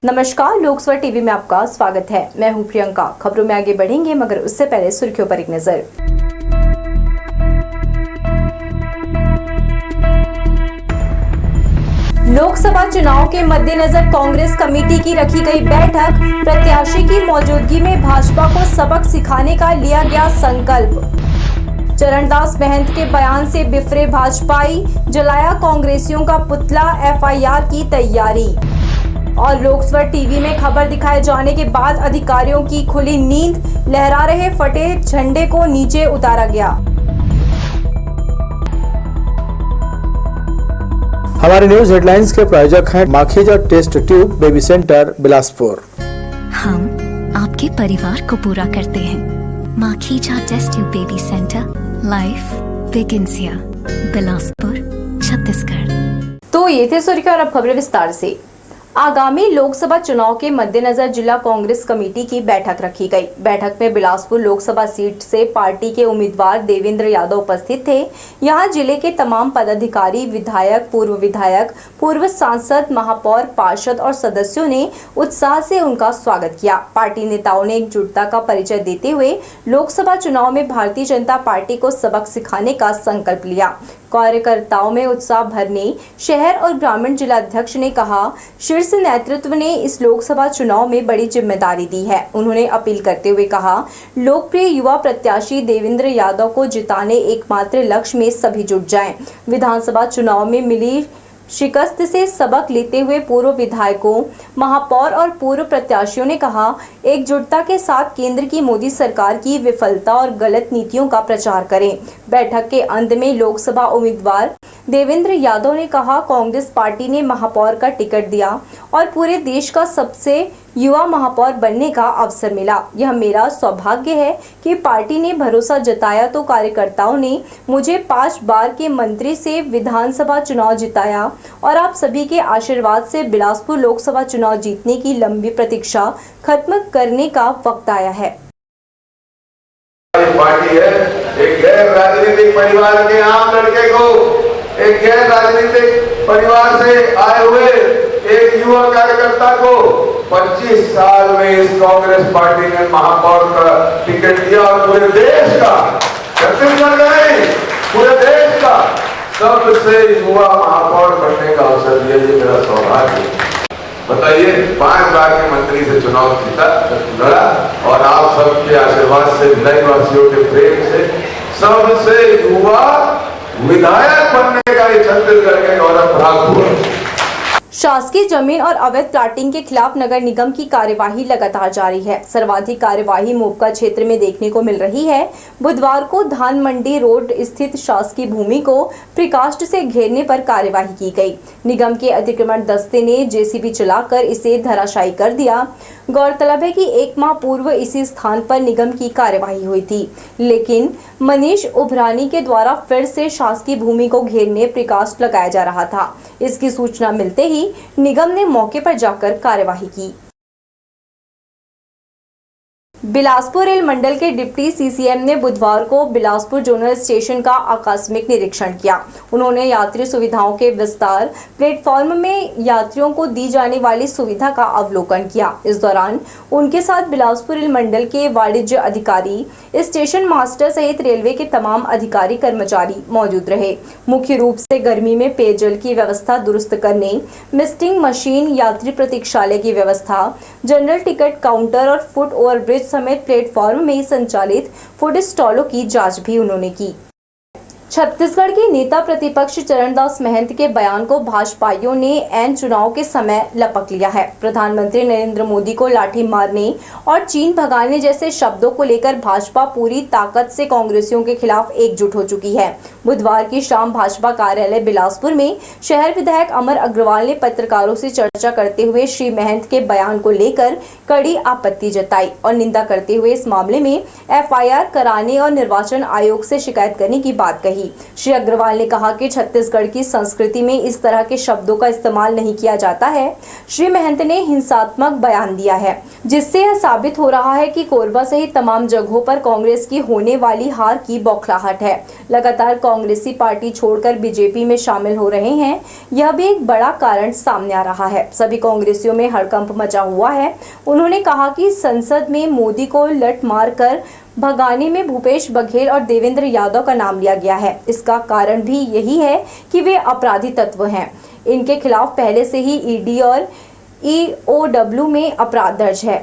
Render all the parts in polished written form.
नमस्कार, लोकसभा टीवी में आपका स्वागत है। मैं हूं प्रियंका। खबरों में आगे बढ़ेंगे, मगर उससे पहले सुर्खियों पर एक नजर। लोकसभा चुनाव के मद्देनजर कांग्रेस कमेटी की रखी गई बैठक। प्रत्याशी की मौजूदगी में भाजपा को सबक सिखाने का लिया गया संकल्प। चरणदास महंत के बयान से बिफरे भाजपाई, जलाया कांग्रेसियों का पुतला, एफआईआर की तैयारी। और लोकसभा टीवी में खबर दिखाए जाने के बाद अधिकारियों की खुली नींद, लहरा रहे फटे झंडे को नीचे उतारा गया। हमारे न्यूज हेडलाइंस के प्रायोजक हैं Makhija test tube baby centre Bilaspur. हम आपके परिवार को पूरा करते हैं। Makhija test tube baby centre, life begins here, Bilaspur, Chhattisgarh. तो ये थे सुर्खियां और अब खबरें विस्तार से। आगामी लोकसभा चुनाव के मद्देनजर जिला कांग्रेस कमेटी की बैठक रखी गई। बैठक में बिलासपुर लोकसभा सीट से पार्टी के उम्मीदवार देवेंद्र यादव उपस्थित थे। यहां जिले के तमाम पदाधिकारी, विधायक, पूर्व सांसद, महापौर, पार्षद और सदस्यों ने उत्साह से उनका स्वागत किया। पार्टी नेताओं ने एकजुटता का परिचय देते हुए लोकसभा चुनाव में भारतीय जनता पार्टी को सबक सिखाने का संकल्प लिया। कार्यकर्ताओं में उत्साह भरने शहर और ग्रामीण जिलाध्यक्ष ने कहा, शीर्ष नेतृत्व ने इस लोकसभा चुनाव में बड़ी जिम्मेदारी दी है। उन्होंने अपील करते हुए कहा, लोकप्रिय युवा प्रत्याशी देवेंद्र यादव को जिताने एकमात्र लक्ष्य में सभी जुट जाएं। विधानसभा चुनाव में मिली शिकस्त से सबक लेते हुए पूर्व विधायकों, महापौर और पूर्व प्रत्याशियों ने कहा, एकजुटता के साथ केंद्र की मोदी सरकार की विफलता और गलत नीतियों का प्रचार करें। बैठक के अंत में लोकसभा उम्मीदवार देवेंद्र यादव ने कहा, कांग्रेस पार्टी ने महापौर का टिकट दिया और पूरे देश का सबसे युवा महापौर बनने का अवसर मिला। यह मेरा सौभाग्य है कि पार्टी ने भरोसा जताया तो कार्यकर्ताओं ने मुझे 5 बार के मंत्री से विधानसभा चुनाव जिताया और आप सभी के आशीर्वाद से बिलासपुर लोकसभा चुनाव जीतने की लंबी प्रतीक्षा खत्म करने का वक्त आया है। पार्टी है एक गैर राजनीतिक परिवार के आम लड़के को, एक गैर राजनीतिक परिवार से आए हुए एक युवा कार्यकर्ता को 25 साल में इस कांग्रेस पार्टी ने महापौर का टिकट दिया और पूरे देश का, छत्तीसगढ़ का नहीं, पूरे देश का सबसे युवा महापौर बनने का अवसर दिया। ये मेरा सौभाग्य है। बताइए, 5 बार के मंत्री से चुनाव जीता, लड़ा और आप सबके आशीर्वाद से, भिलाई वासियों के प्रेम से सबसे युवा विधायक बनने का ये छत्तीसगढ़ के गौरव प्राप्त हुआ। शासकीय जमीन और अवैध प्लाटिंग के खिलाफ नगर निगम की कार्यवाही लगातार जारी है। सर्वाधिक कार्यवाही मोपका क्षेत्र में देखने को मिल रही है। बुधवार को धान मंडी रोड स्थित शासकीय भूमि को प्रिकाष्ठ से घेरने पर कार्यवाही की गई। निगम के अतिक्रमण दस्ते ने जेसीबी चलाकर इसे धराशायी कर दिया। गौरतलब है कि 1 माह पूर्व इसी स्थान पर निगम की कार्यवाही हुई थी, लेकिन मनीष उभरानी के द्वारा फिर से शासकीय भूमि को घेरने प्रिकाष्ठ लगाया जा रहा था। इसकी सूचना मिलते ही निगम ने मौके पर जाकर कार्यवाही की। बिलासपुर रेल मंडल के डिप्टी सीसीएम ने बुधवार को बिलासपुर जोनल स्टेशन का आकस्मिक निरीक्षण किया। उन्होंने यात्री सुविधाओं के विस्तार, प्लेटफॉर्म में यात्रियों को दी जाने वाली सुविधा का अवलोकन किया। इस दौरान उनके साथ बिलासपुर रेल मंडल के वाणिज्य अधिकारी, स्टेशन मास्टर सहित रेलवे के तमाम अधिकारी कर्मचारी मौजूद रहे। मुख्य रूप से गर्मी में पेयजल की व्यवस्था दुरुस्त करने, मिस्टिंग मशीन, यात्री प्रतीक्षालय की व्यवस्था, जनरल टिकट काउंटर और फुट ओवरब्रिज समेत प्लेटफॉर्म में संचालित फूड स्टॉलों की जांच भी उन्होंने की। छत्तीसगढ़ के नेता प्रतिपक्ष चरणदास महंत के बयान को भाजपाइयों ने ऐन चुनाव के समय लपक लिया है। प्रधानमंत्री नरेंद्र मोदी को लाठी मारने और चीन भगाने जैसे शब्दों को लेकर भाजपा पूरी ताकत से कांग्रेसियों के खिलाफ एकजुट हो चुकी है। बुधवार की शाम भाजपा कार्यालय बिलासपुर में शहर विधायक अमर अग्रवाल ने पत्रकारों से चर्चा करते हुए श्री महंत के बयान को लेकर कड़ी आपत्ति जताई और निंदा करते हुए इस मामले में एफआईआर कराने और निर्वाचन आयोग से शिकायत करने की बात कही। जाएगी। श्री अग्रवाल ने कहा कि छत्तीसगढ़ की संस्कृति में इस तरह के शब्दों का इस्तेमाल नहीं किया जाता है। श्री महंत ने हिंसात्मक बयान दिया है, जिससे यह साबित हो रहा है कि कोरबा सहित तमाम जगहों पर कांग्रेस की होने वाली हार की बौखलाहट है। लगातार कांग्रेसी पार्टी छोड़कर बीजेपी में शामिल हो रहे हैं, यह भी एक बड़ा कारण सामने आ रहा है। सभी कांग्रेसियों में हड़कंप मचा हुआ है। उन्होंने कहा कि संसद में मोदी को लठ मारकर भगाने में भूपेश बघेल और देवेंद्र यादव का नाम लिया गया है। इसका कारण भी यही है कि वे अपराधी तत्व हैं। इनके खिलाफ पहले से ही ईडी और EOW में अपराध दर्ज है।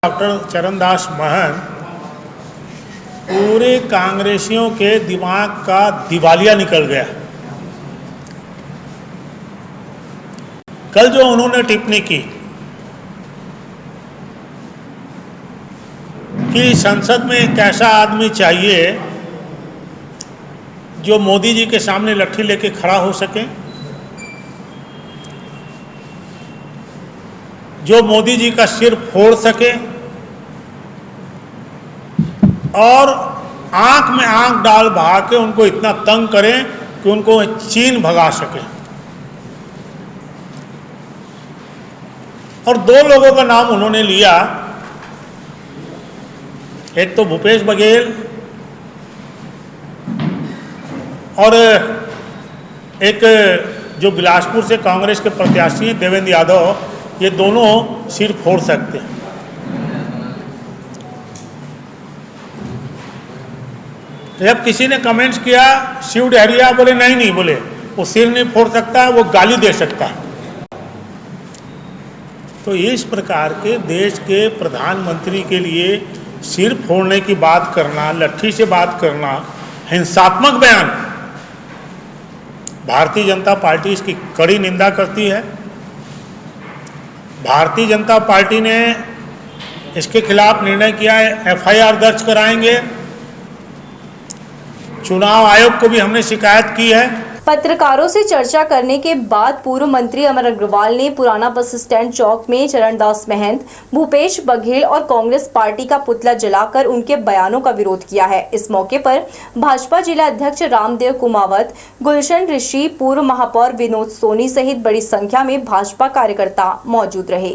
डॉक्टर चरणदास महंत पूरे कांग्रेसियों के दिमाग का दिवालिया निकल गया। कल जो उन्होंने टिप्पणी की कि संसद में एक ऐसा आदमी चाहिए जो मोदी जी के सामने लट्ठी लेके खड़ा हो सके, जो मोदी जी का सिर फोड़ सके और आंख में आंख डाल बहा के उनको इतना तंग करें कि उनको चीन भगा सके। और दो लोगों का नाम उन्होंने लिया, एक तो भूपेश बघेल और एक जो बिलासपुर से कांग्रेस के प्रत्याशी हैं देवेंद्र यादव। ये दोनों सिर फोड़ सकते हैं। जब किसी ने कमेंट्स किया, शिव डहरिया बोले नहीं बोले वो सिर नहीं फोड़ सकता, वो गाली दे सकता है। तो इस प्रकार के देश के प्रधानमंत्री के लिए सिर फोड़ने की बात करना, लट्ठी से बात करना, हिंसात्मक बयान, भारतीय जनता पार्टी इसकी कड़ी निंदा करती है। भारतीय जनता पार्टी ने इसके खिलाफ निर्णय किया है, FIR दर्ज कराएंगे। चुनाव आयोग को भी हमने शिकायत की है। पत्रकारों से चर्चा करने के बाद पूर्व मंत्री अमर अग्रवाल ने पुराना बस स्टैंड चौक में चरणदास महंत, भूपेश बघेल और कांग्रेस पार्टी का पुतला जलाकर उनके बयानों का विरोध किया है। इस मौके पर भाजपा जिला अध्यक्ष रामदेव कुमावत, गुलशन ऋषि, पूर्व महापौर विनोद सोनी सहित बड़ी संख्या में भाजपा कार्यकर्ता मौजूद रहे।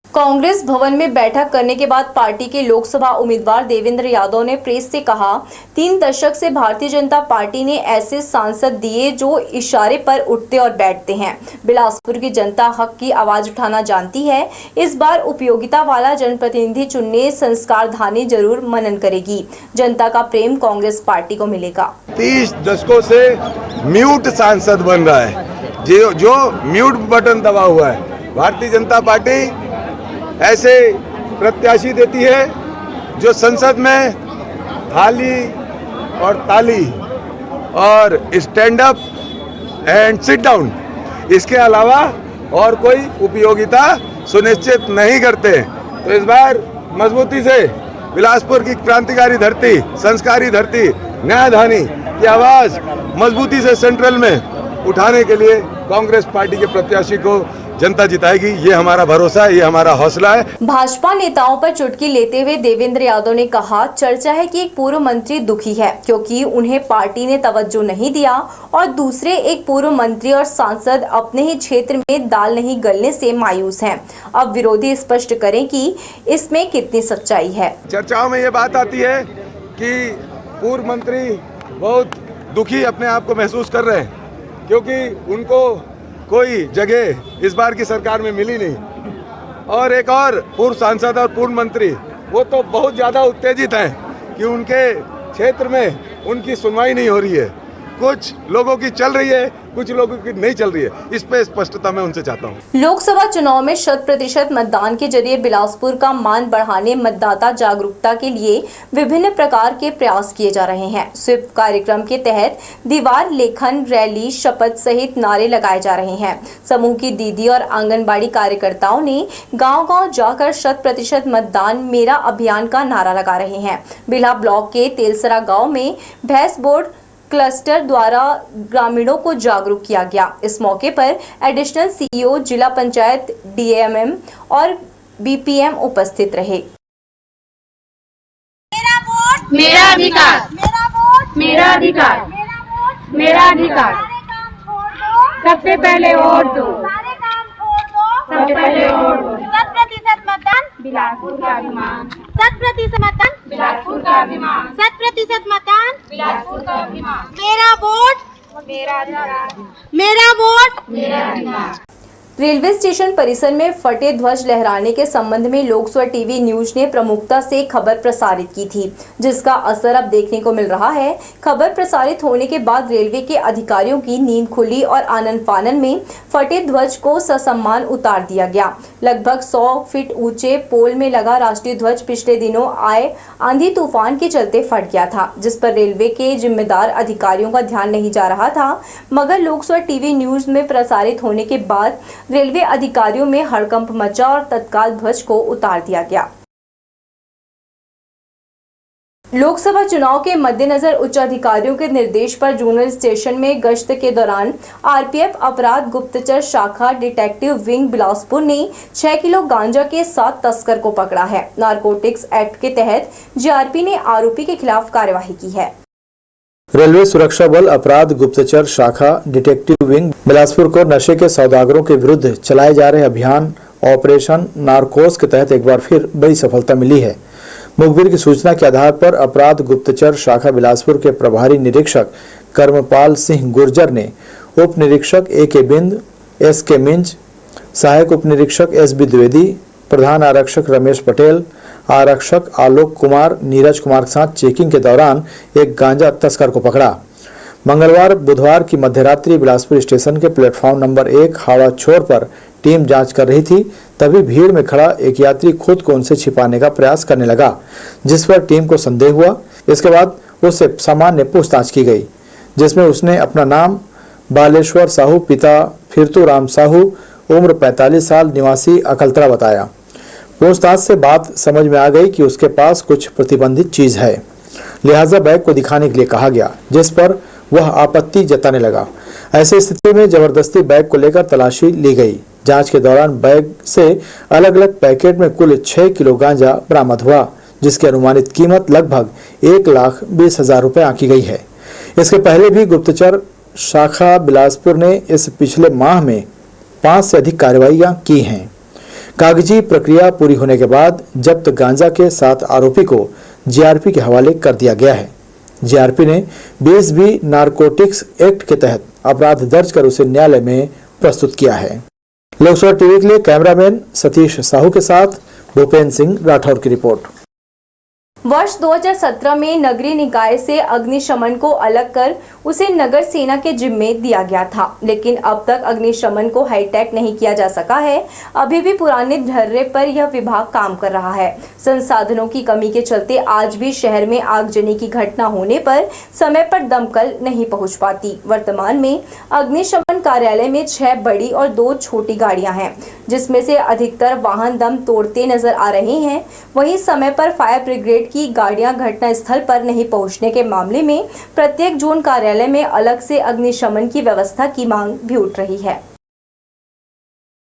कांग्रेस भवन में बैठक करने के बाद पार्टी के लोकसभा उम्मीदवार देवेंद्र यादव ने प्रेस से कहा, 3 दशक से भारतीय जनता पार्टी ने ऐसे सांसद दिए जो इशारे पर उठते और बैठते हैं। बिलासपुर की जनता हक की आवाज उठाना जानती है। इस बार उपयोगिता वाला जनप्रतिनिधि चुनने संस्कारधानी जरूर मनन करेगी। जनता का प्रेम कांग्रेस पार्टी को मिलेगा। 30 दशकों से म्यूट सांसद बन रहा है, जो म्यूट बटन दबा हुआ है। भारतीय जनता पार्टी ऐसे प्रत्याशी देती है जो संसद में थाली और ताली और stand up and sit down, इसके अलावा और कोई उपयोगिता सुनिश्चित नहीं करते। तो इस बार मजबूती से बिलासपुर की क्रांतिकारी धरती, संस्कारी धरती, न्यायधानी की आवाज मजबूती से सेंट्रल में उठाने के लिए कांग्रेस पार्टी के प्रत्याशी को जनता जिताएगी। ये हमारा भरोसा है, ये हमारा हौसला है। भाजपा नेताओं पर चुटकी लेते हुए देवेंद्र यादव ने कहा, चर्चा है कि एक पूर्व मंत्री दुखी है क्योंकि उन्हें पार्टी ने तवज्जो नहीं दिया और दूसरे एक पूर्व मंत्री और सांसद अपने ही क्षेत्र में दाल नहीं गलने से मायूस हैं। अब विरोधी स्पष्ट करें कि इसमें कितनी सच्चाई है। चर्चाओं में ये बात आती है कि पूर्व मंत्री बहुत दुखी अपने आप को महसूस कर रहे हैं क्योंकि उनको कोई जगह इस बार की सरकार में मिली नहीं, और एक और पूर्व सांसद और पूर्व मंत्री वो तो बहुत ज़्यादा उत्तेजित हैं कि उनके क्षेत्र में उनकी सुनवाई नहीं हो रही है। कुछ लोगों की चल रही है, कुछ लोगों की नहीं चल रही है। इस पे स्पष्टता मैं उनसे चाहता हूँ। लोकसभा चुनाव में 100% मतदान के जरिए बिलासपुर का मान बढ़ाने, मतदाता जागरूकता के लिए विभिन्न प्रकार के प्रयास किए जा रहे हैं। स्वीप कार्यक्रम के तहत दीवार लेखन, रैली, शपथ सहित नारे लगाए जा रहे हैं। समूह की दीदी और आंगनबाड़ी कार्यकर्ताओं ने गाँव-गाँव जाकर 100% मतदान मेरा अभियान का नारा लगा रहे हैं। बिल्हा ब्लॉक के तेलसरा गाँव में भैंस बोर्ड क्लस्टर द्वारा ग्रामीणों को जागरूक किया गया। इस मौके पर एडिशनल CEO, जिला पंचायत DMM और BPM उपस्थित रहे। मेरा वोट मेरा अधिकार, मेरा वोट मेरा अधिकार, मेरा अधिकार। सबसे पहले वोट दो, सबसे पहले वोट दो। 100% मतदान बिलासपुर का अभिमान, 100% मतदान बिलासपुर का अभिमान, 100% मतदान बिलासपुर का अभिमान। मेरा वोट मेरा अधिकार, मेरा वोट मेरा अधिकार। रेलवे स्टेशन परिसर में फटे ध्वज लहराने के संबंध में लोकसभा टीवी न्यूज ने प्रमुखता से खबर प्रसारित की थी, जिसका असर अब देखने को मिल रहा है। खबर प्रसारित होने के बाद रेलवे के अधिकारियों की नींद खुली और आनन फानन में फटे ध्वज को ससम्मान उतार दिया गया। लगभग 100 फीट ऊंचे पोल में लगा राष्ट्रीय ध्वज पिछले दिनों आए आंधी तूफान के चलते फट गया था, जिस पर रेलवे के जिम्मेदार अधिकारियों का ध्यान नहीं जा रहा था। मगर लोकसभा टीवी न्यूज में प्रसारित होने के बाद रेलवे अधिकारियों में हड़कंप मचा और तत्काल ध्वज को उतार दिया गया। लोकसभा चुनाव के मद्देनजर उच्च अधिकारियों के निर्देश पर जोनल स्टेशन में गश्त के दौरान आरपीएफ अपराध गुप्तचर शाखा डिटेक्टिव विंग बिलासपुर ने 6 किलो गांजा के 7 तस्कर को पकड़ा है। नारकोटिक्स एक्ट के तहत जीआरपी ने आरोपी के खिलाफ कार्यवाही की है। रेलवे सुरक्षा बल अपराध गुप्तचर शाखा डिटेक्टिव विंग बिलासपुर को नशे के सौदागरों के विरुद्ध चलाए जा रहे अभियान ऑपरेशन नारकोस के तहत एक बार फिर बड़ी सफलता मिली है। मुखबिर की सूचना के आधार पर अपराध गुप्तचर शाखा बिलासपुर के प्रभारी निरीक्षक कर्मपाल सिंह गुर्जर ने उप निरीक्षक ए.के. बिंद, एस.के. मिंज, सहायक उप निरीक्षक एस.बी. द्विवेदी, प्रधान आरक्षक रमेश पटेल, आरक्षक आलोक कुमार, नीरज कुमार के साथ चेकिंग के दौरान एक गांजा तस्कर को पकड़ा। मंगलवार बुधवार की मध्यरात्रि बिलासपुर स्टेशन के प्लेटफॉर्म नंबर 1 हावड़ा छोर पर टीम जांच कर रही थी, तभी भीड़ में खड़ा एक यात्री खुद को उनसे छिपाने का प्रयास करने लगा, जिस पर टीम को संदेह हुआ। इसके बाद उससे सामान्य पूछताछ की गई, जिसमें उसने अपना नाम बालेश्वर साहू, पिता फिरतू राम साहू, उम्र 45 साल, निवासी अकलतरा बताया। पूछताछ से बात समझ में आ गई कि उसके पास कुछ प्रतिबंधित चीज है, लिहाजा बैग को दिखाने के लिए कहा गया, जिस पर वह आपत्ति जताने लगा। ऐसी स्थिति में जबरदस्ती बैग को लेकर तलाशी ली गई। जांच के दौरान बैग से अलग अलग पैकेट में कुल 6 किलो गांजा बरामद हुआ, जिसकी अनुमानित कीमत लगभग 1,20,000 रुपए आंकी गई है। इसके पहले भी गुप्तचर शाखा बिलासपुर ने इस पिछले माह में 5 से अधिक कार्रवाइयां की हैं। कागजी प्रक्रिया पूरी होने के बाद जब्त गांजा के 7 आरोपी को जीआरपी के हवाले कर दिया गया है। जीआरपी ने 20B नारकोटिक्स एक्ट के तहत अपराध दर्ज कर उसे न्यायालय में प्रस्तुत किया है। लोकसभा टीवी के लिए कैमरामैन सतीश साहू के साथ भूपेंद्र सिंह राठौर की रिपोर्ट। वर्ष 2017 में नगरीय निकाय से अग्निशमन को अलग कर उसे नगर सेना के जिम्मे दिया गया था, लेकिन अब तक अग्निशमन को हाईटेक नहीं किया जा सका है। अभी भी पुराने ढर्रे पर यह विभाग काम कर रहा है। संसाधनों की कमी के चलते आज भी शहर में आगजनी की घटना होने पर समय पर दमकल नहीं पहुंच पाती। वर्तमान में अग्निशमन कार्यालय में 6 बड़ी और 2 छोटी गाड़ियां हैं, जिसमें से अधिकतर वाहन दम तोड़ते नजर आ रहे हैं। वहीं समय पर फायर ब्रिगेड की गाड़ियां घटना स्थल पर नहीं पहुंचने के मामले में प्रत्येक जोन कार्यालय में अलग से अग्निशमन की व्यवस्था की मांग भी उठ रही है।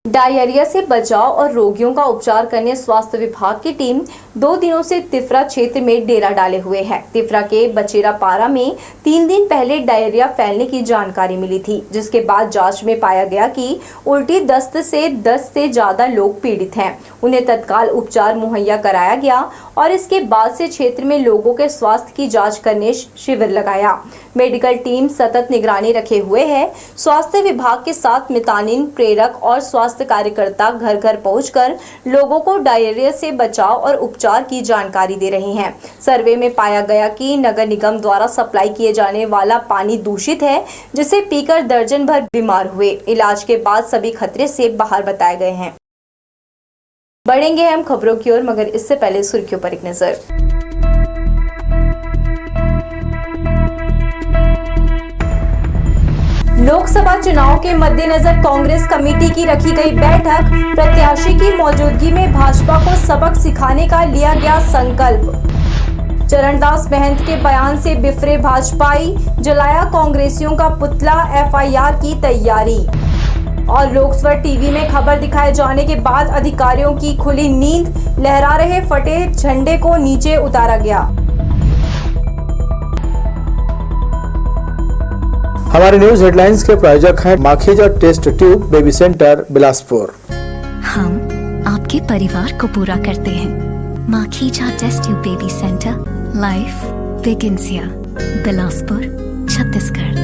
डायरिया से बचाव और रोगियों का उपचार करने स्वास्थ्य विभाग की टीम 2 दिनों से तिफरा क्षेत्र में डेरा डाले हुए है। तिफरा के बचेरा पारा में 3 दिन पहले डायरिया फैलने की जानकारी मिली थी, जिसके बाद जांच में पाया गया कि उल्टी दस्त से 10 से ज्यादा लोग पीड़ित हैं। उन्हें तत्काल उपचार मुहैया कराया गया और इसके बाद से क्षेत्र में लोगों के स्वास्थ्य की जाँच करने शिविर लगाया। मेडिकल टीम सतत निगरानी रखे हुए है। स्वास्थ्य विभाग के साथ मितानिन प्रेरक और स्वास्थ्य कार्यकर्ता घर घर पहुंचकर लोगों को डायरिया से बचाव और उपचार की जानकारी दे रहे हैं। सर्वे में पाया गया कि नगर निगम द्वारा सप्लाई किए जाने वाला पानी दूषित है, जिसे पीकर दर्जन भर बीमार हुए। इलाज के बाद सभी खतरे से बाहर बताए गए हैं। बढ़ेंगे हम खबरों की ओर, मगर इससे पहले सुर्खियों पर एक नजर। लोकसभा चुनाव के मद्देनजर कांग्रेस कमेटी की रखी गई बैठक। प्रत्याशी की मौजूदगी में भाजपा को सबक सिखाने का लिया गया संकल्प। चरणदास महंत के बयान से बिफरे भाजपाई, जलाया कांग्रेसियों का पुतला, एफआईआर की तैयारी। और लोकसभा टीवी में खबर दिखाए जाने के बाद अधिकारियों की खुली नींद, लहरा रहे फटे झंडे को नीचे उतारा गया। हमारे न्यूज हेडलाइंस के प्रायोजक हैं Makhija test tube baby centre Bilaspur. हम आपके परिवार को पूरा करते हैं। Makhija test tube baby centre, life begins here, Bilaspur, Chhattisgarh.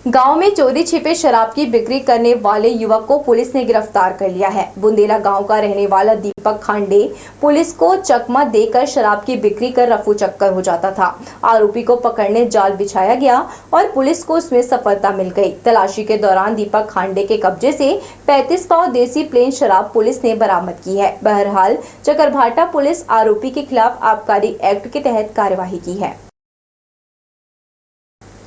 गांव में चोरी छिपे शराब की बिक्री करने वाले युवक को पुलिस ने गिरफ्तार कर लिया है। बुंदेला गांव का रहने वाला दीपक खांडे पुलिस को चकमा देकर शराब की बिक्री कर रफू चक्कर हो जाता था। आरोपी को पकड़ने जाल बिछाया गया और पुलिस को उसमें सफलता मिल गई। तलाशी के दौरान दीपक खांडे के कब्जे से 35 पाव देसी प्लेन शराब पुलिस ने बरामद की है। बहरहाल चकरभाटा पुलिस आरोपी के खिलाफ आबकारी एक्ट के तहत कार्यवाही की है।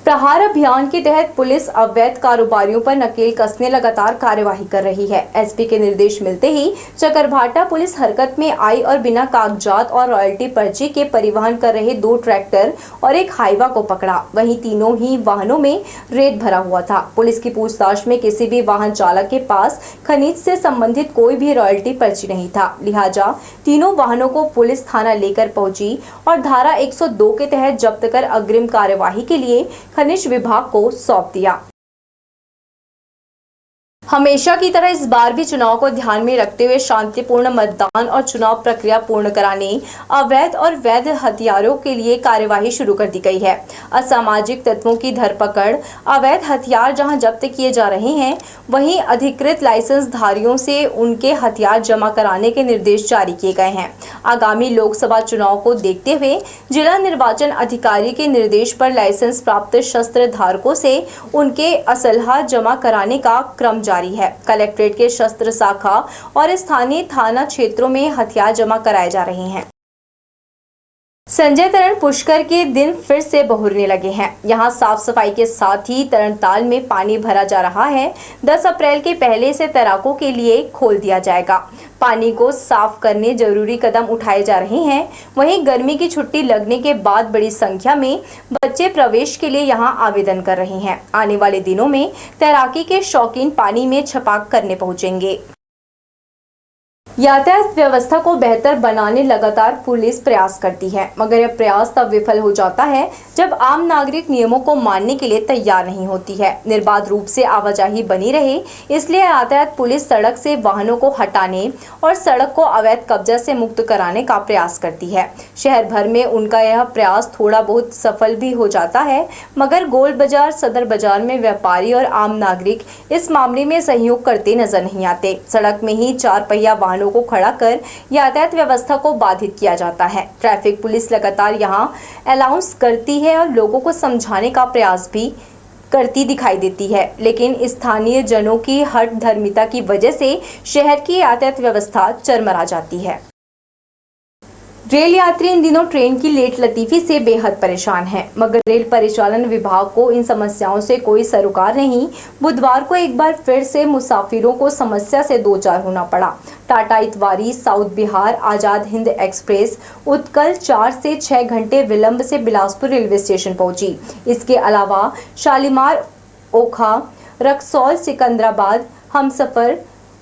प्रहार अभियान के तहत पुलिस अवैध कारोबारियों पर नकेल कसने लगातार कार्यवाही कर रही है। एसपी के निर्देश मिलते ही चकरभाटा पुलिस हरकत में आई और बिना कागजात और रॉयल्टी पर्ची के परिवहन कर रहे 2 ट्रैक्टर और एक हाईवा को पकड़ा। वहीं तीनों ही वाहनों में रेत भरा हुआ था। पुलिस की पूछताछ में किसी भी वाहन चालक के पास खनिज से संबंधित कोई भी रॉयल्टी पर्ची नहीं था। लिहाजा तीनों वाहनों को पुलिस थाना लेकर पहुंची और धारा 102 के तहत जब्त कर अग्रिम कार्यवाही के लिए खनिज विभाग को सौंप दिया। हमेशा की तरह इस बार भी चुनाव को ध्यान में रखते हुए शांतिपूर्ण मतदान और चुनाव प्रक्रिया पूर्ण कराने अवैध और वैध हथियारों के लिए कार्यवाही शुरू कर दी गई है। असामाजिक तत्वों की धरपकड़, अवैध हथियार जहां जब्त किए जा रहे हैं, वहीं अधिकृत लाइसेंस धारियों से उनके हथियार जमा कराने के निर्देश जारी किए गए हैं। आगामी लोकसभा चुनाव को देखते हुए जिला निर्वाचन अधिकारी के निर्देश पर लाइसेंस प्राप्त शस्त्र धारकों से उनके असलहा जमा कराने का क्रम जारी है। कलेक्ट्रेट के शस्त्र शाखा और स्थानीय थाना क्षेत्रों में हथियार जमा कराए जा रहे हैं। संजय तरण पुष्कर के दिन फिर से बहुरने लगे हैं। यहां साफ सफाई के साथ ही तरणताल में पानी भरा जा रहा है। 10 अप्रैल के पहले से तैराकों के लिए खोल दिया जाएगा। पानी को साफ करने जरूरी कदम उठाए जा रहे हैं। वहीं गर्मी की छुट्टी लगने के बाद बड़ी संख्या में बच्चे प्रवेश के लिए यहां आवेदन कर रहे हैं। आने वाले दिनों में तैराकी के शौकीन पानी में छपाक करने पहुंचेंगे। यातायात व्यवस्था को बेहतर बनाने लगातार पुलिस प्रयास करती है, मगर यह प्रयास तब विफल हो जाता है जब आम नागरिक नियमों को मानने के लिए तैयार नहीं होती है। निर्बाध रूप से आवाजाही बनी रहे, इसलिए यातायात पुलिस सड़क से वाहनों को हटाने और सड़क को अवैध कब्जा से मुक्त कराने का प्रयास करती है। शहर भर में उनका यह प्रयास थोड़ा बहुत सफल भी हो जाता है, मगर गोल बाजार, सदर बाजार में व्यापारी और आम नागरिक इस मामले में सहयोग करते नजर नहीं आते। सड़क में ही 4 पहिया वाहनों को खड़ा कर यातायात व्यवस्था को बाधित किया जाता है। ट्रैफिक पुलिस लगातार यहां अनाउंस करती है और लोगों को समझाने का प्रयास भी करती दिखाई देती है, लेकिन स्थानीय जनों की हठ धर्मिता की वजह से शहर की यातायात व्यवस्था चरमरा जाती है। रेल यात्री इन दिनों ट्रेन की लेट लतीफी से बेहद परेशान हैं, मगर रेल परिचालन विभाग को इन समस्याओं से कोई सरोकार नहीं। बुधवार को एक बार फिर से मुसाफिरों को समस्या से दो चार होना पड़ा। टाटा इतवारी, साउथ बिहार, आजाद हिंद एक्सप्रेस उत्कल 4 से 6 घंटे विलंब से बिलासपुर रेलवे स्टेशन पहुंची। इसके अलावा शालीमार, ओखा, रक्सौल, सिकंदराबाद, हमसफर,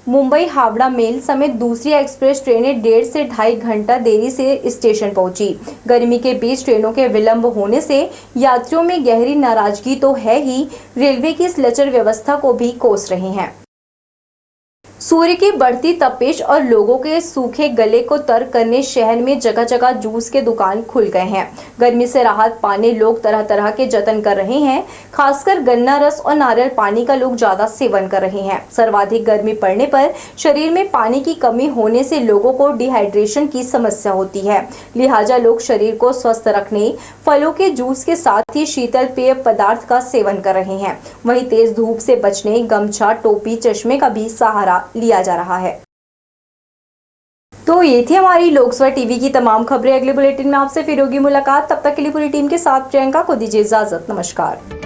मुंबई हावड़ा मेल समेत दूसरी एक्सप्रेस ट्रेनें 1.5 से 2.5 घंटा देरी से स्टेशन पहुंची। गर्मी के बीच ट्रेनों के विलंब होने से यात्रियों में गहरी नाराजगी तो है ही, रेलवे की इस लचर व्यवस्था को भी कोस रहे हैं। सूर्य की बढ़ती तपिश और लोगों के सूखे गले को तर करने शहर में जगह जगह जूस के दुकान खुल गए हैं। गर्मी से राहत पाने लोग तरह तरह के जतन कर रहे हैं। खासकर गन्ना रस और नारियल पानी का लोग ज्यादा सेवन कर रहे हैं। सर्वाधिक गर्मी पड़ने पर शरीर में पानी की कमी होने से लोगों को डिहाइड्रेशन की समस्या होती है। लिहाजा लोग शरीर को स्वस्थ रखने फलों के जूस के साथ ही शीतल पेय पदार्थ का सेवन कर रहे हैं। वहीं तेज धूप से बचने गमछा, टोपी, चश्मे का भी सहारा लिया जा रहा है। तो ये थी हमारी लोकसभा टीवी की तमाम खबरें। अगले बुलेटिन में आपसे फिर होगी मुलाकात। तब तक के लिए पूरी टीम के साथ प्रियंका को दीजिए इजाजत। नमस्कार।